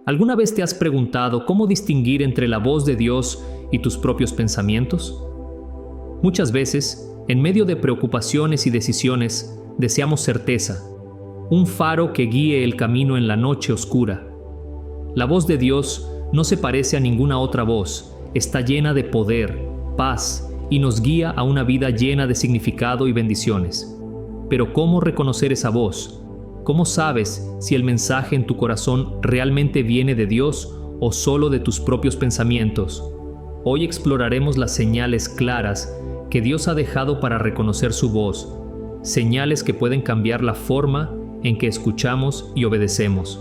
¿Alguna vez te has preguntado cómo distinguir entre la voz de Dios y tus propios pensamientos? Muchas veces, en medio de preocupaciones y decisiones, deseamos certeza, un faro que guíe el camino en la noche oscura. La voz de Dios no se parece a ninguna otra voz, está llena de poder, paz y nos guía a una vida llena de significado y bendiciones. Pero ¿cómo reconocer esa voz? ¿Cómo sabes si el mensaje en tu corazón realmente viene de Dios o solo de tus propios pensamientos? Hoy exploraremos las señales claras que Dios ha dejado para reconocer su voz, señales que pueden cambiar la forma en que escuchamos y obedecemos.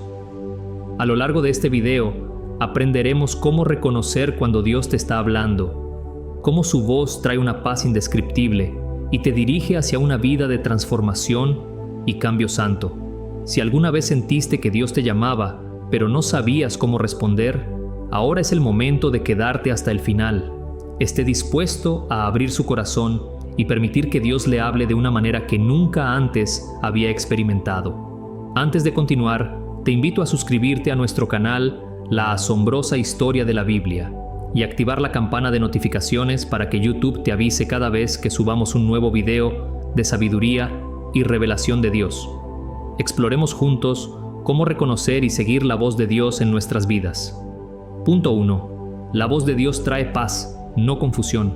A lo largo de este video, aprenderemos cómo reconocer cuando Dios te está hablando, cómo su voz trae una paz indescriptible y te dirige hacia una vida de transformación y cambio santo. Si alguna vez sentiste que Dios te llamaba, pero no sabías cómo responder, ahora es el momento de quedarte hasta el final. Esté dispuesto a abrir su corazón y permitir que Dios le hable de una manera que nunca antes había experimentado. Antes de continuar, te invito a suscribirte a nuestro canal La Asombrosa Historia de la Biblia y activar la campana de notificaciones para que YouTube te avise cada vez que subamos un nuevo video de sabiduría y revelación de Dios. Exploremos juntos cómo reconocer y seguir la voz de Dios en nuestras vidas. Punto 1. La voz de Dios trae paz, no confusión.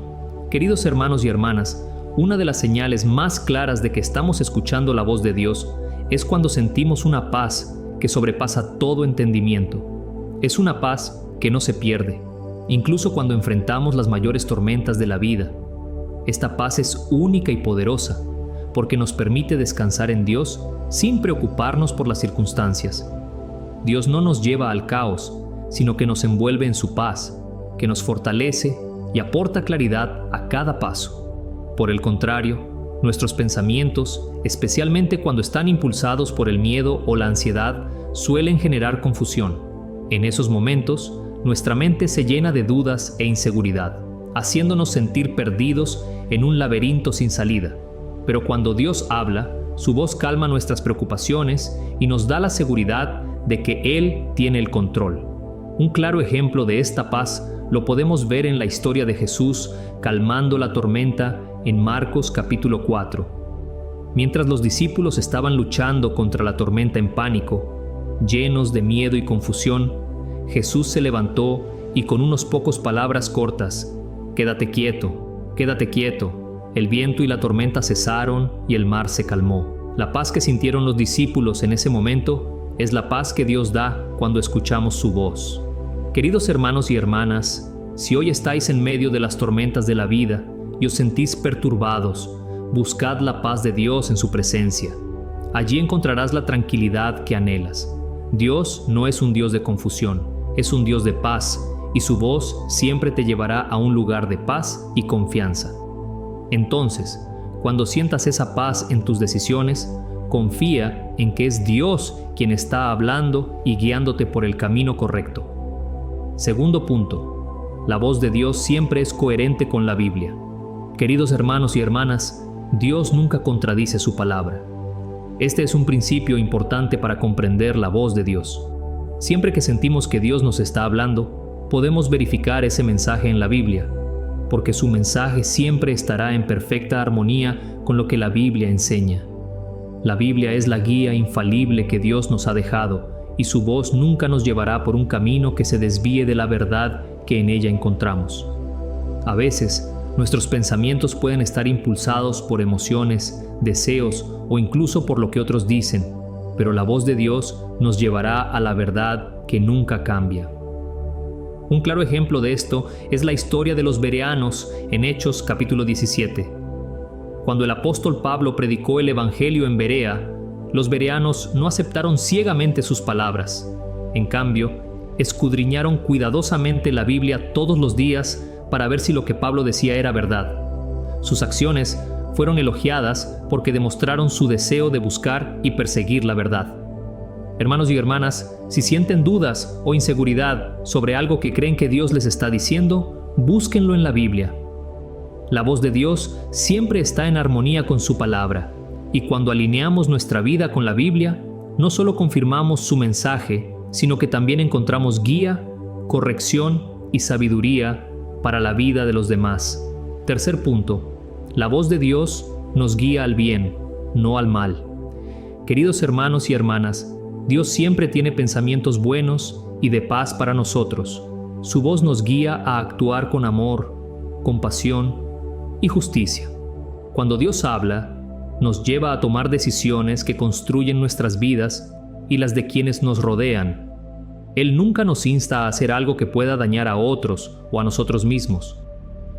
Queridos hermanos y hermanas, una de las señales más claras de que estamos escuchando la voz de Dios es cuando sentimos una paz que sobrepasa todo entendimiento. Es una paz que no se pierde, incluso cuando enfrentamos las mayores tormentas de la vida. Esta paz es única y poderosa, porque nos permite descansar en Dios sin preocuparnos por las circunstancias. Dios no nos lleva al caos, sino que nos envuelve en su paz, que nos fortalece y aporta claridad a cada paso. Por el contrario, nuestros pensamientos, especialmente cuando están impulsados por el miedo o la ansiedad, suelen generar confusión. En esos momentos, nuestra mente se llena de dudas e inseguridad, haciéndonos sentir perdidos en un laberinto sin salida. Pero cuando Dios habla, su voz calma nuestras preocupaciones y nos da la seguridad de que Él tiene el control. Un claro ejemplo de esta paz lo podemos ver en la historia de Jesús calmando la tormenta en Marcos capítulo 4. Mientras los discípulos estaban luchando contra la tormenta en pánico, llenos de miedo y confusión, Jesús se levantó y con unos pocos palabras cortas: «Quédate quieto, quédate quieto». El viento y la tormenta cesaron y el mar se calmó. La paz que sintieron los discípulos en ese momento es la paz que Dios da cuando escuchamos su voz. Queridos hermanos y hermanas, si hoy estáis en medio de las tormentas de la vida y os sentís perturbados, buscad la paz de Dios en su presencia. Allí encontrarás la tranquilidad que anhelas. Dios no es un Dios de confusión, es un Dios de paz, y su voz siempre te llevará a un lugar de paz y confianza. Entonces, cuando sientas esa paz en tus decisiones, confía en que es Dios quien está hablando y guiándote por el camino correcto. Segundo punto, la voz de Dios siempre es coherente con la Biblia. Queridos hermanos y hermanas, Dios nunca contradice su palabra. Este es un principio importante para comprender la voz de Dios. Siempre que sentimos que Dios nos está hablando, podemos verificar ese mensaje en la Biblia, porque su mensaje siempre estará en perfecta armonía con lo que la Biblia enseña. La Biblia es la guía infalible que Dios nos ha dejado, y su voz nunca nos llevará por un camino que se desvíe de la verdad que en ella encontramos. A veces, nuestros pensamientos pueden estar impulsados por emociones, deseos o incluso por lo que otros dicen, pero la voz de Dios nos llevará a la verdad que nunca cambia. Un claro ejemplo de esto es la historia de los bereanos en Hechos capítulo 17. Cuando el apóstol Pablo predicó el evangelio en Berea, los bereanos no aceptaron ciegamente sus palabras. En cambio, escudriñaron cuidadosamente la Biblia todos los días para ver si lo que Pablo decía era verdad. Sus acciones fueron elogiadas porque demostraron su deseo de buscar y perseguir la verdad. Hermanos y hermanas, si sienten dudas o inseguridad sobre algo que creen que Dios les está diciendo, búsquenlo en la Biblia. La voz de Dios siempre está en armonía con su palabra, y cuando alineamos nuestra vida con la Biblia, no solo confirmamos su mensaje, sino que también encontramos guía, corrección y sabiduría para la vida de los demás. Tercer punto, la voz de Dios nos guía al bien, no al mal. Queridos hermanos y hermanas, Dios siempre tiene pensamientos buenos y de paz para nosotros. Su voz nos guía a actuar con amor, compasión y justicia. Cuando Dios habla, nos lleva a tomar decisiones que construyen nuestras vidas y las de quienes nos rodean. Él nunca nos insta a hacer algo que pueda dañar a otros o a nosotros mismos.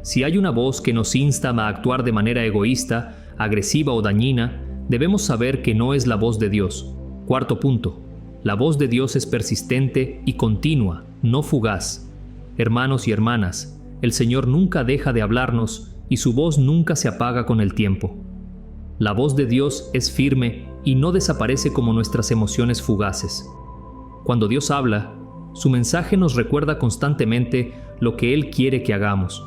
Si hay una voz que nos insta a actuar de manera egoísta, agresiva o dañina, debemos saber que no es la voz de Dios. Cuarto punto, la voz de Dios es persistente y continua, no fugaz. Hermanos y hermanas, el Señor nunca deja de hablarnos y su voz nunca se apaga con el tiempo. La voz de Dios es firme y no desaparece como nuestras emociones fugaces. Cuando Dios habla, su mensaje nos recuerda constantemente lo que Él quiere que hagamos.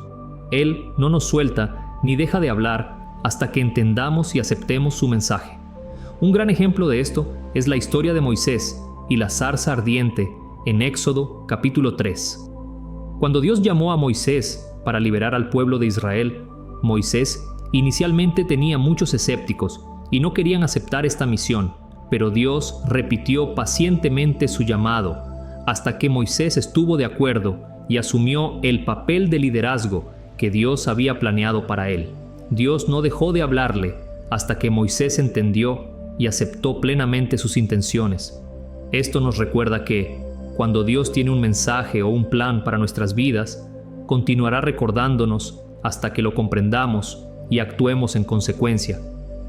Él no nos suelta ni deja de hablar hasta que entendamos y aceptemos su mensaje. Un gran ejemplo de esto es la historia de Moisés y la zarza ardiente en Éxodo capítulo 3. Cuando Dios llamó a Moisés para liberar al pueblo de Israel, Moisés inicialmente tenía muchos escépticos y no querían aceptar esta misión, pero Dios repitió pacientemente su llamado hasta que Moisés estuvo de acuerdo y asumió el papel de liderazgo que Dios había planeado para él. Dios no dejó de hablarle hasta que Moisés entendió y aceptó plenamente sus intenciones. Esto nos recuerda que, cuando Dios tiene un mensaje o un plan para nuestras vidas, continuará recordándonos hasta que lo comprendamos y actuemos en consecuencia.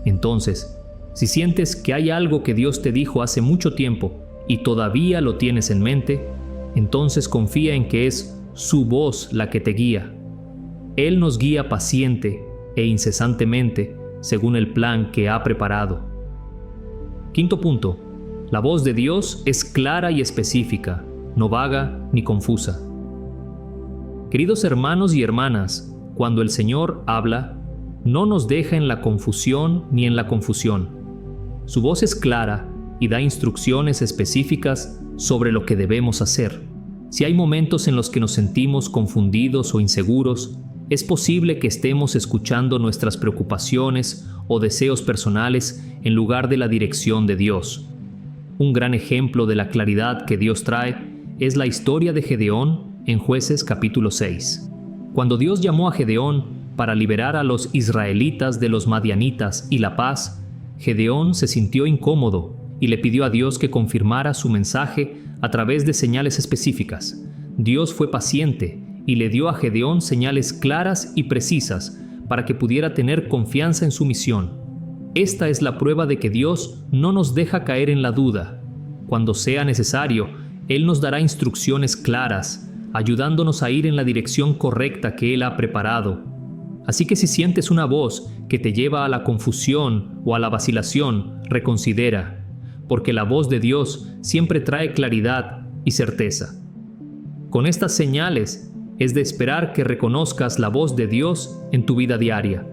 Entonces, si sientes que hay algo que Dios te dijo hace mucho tiempo y todavía lo tienes en mente, entonces confía en que es su voz la que te guía. Él nos guía paciente e incesantemente según el plan que ha preparado. Quinto punto, la voz de Dios es clara y específica, no vaga ni confusa. Queridos hermanos y hermanas, cuando el Señor habla, no nos deja en la confusión ni en la confusión. Su voz es clara y da instrucciones específicas sobre lo que debemos hacer. Si hay momentos en los que nos sentimos confundidos o inseguros, es posible que estemos escuchando nuestras preocupaciones o deseos personales en lugar de la dirección de Dios. Un gran ejemplo de la claridad que Dios trae es la historia de Gedeón en Jueces capítulo 6. Cuando Dios llamó a Gedeón para liberar a los israelitas de los madianitas y la paz, Gedeón se sintió incómodo y le pidió a Dios que confirmara su mensaje a través de señales específicas. Dios fue paciente y le dio a Gedeón señales claras y precisas para que pudiera tener confianza en su misión. Esta es la prueba de que Dios no nos deja caer en la duda. Cuando sea necesario, Él nos dará instrucciones claras, ayudándonos a ir en la dirección correcta que Él ha preparado. Así que si sientes una voz que te lleva a la confusión o a la vacilación, reconsidera, porque la voz de Dios siempre trae claridad y certeza. Con estas señales, es de esperar que reconozcas la voz de Dios en tu vida diaria.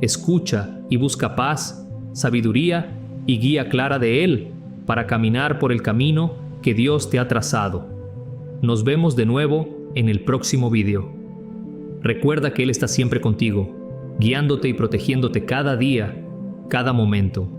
Escucha y busca paz, sabiduría y guía clara de Él para caminar por el camino que Dios te ha trazado. Nos vemos de nuevo en el próximo video. Recuerda que Él está siempre contigo, guiándote y protegiéndote cada día, cada momento.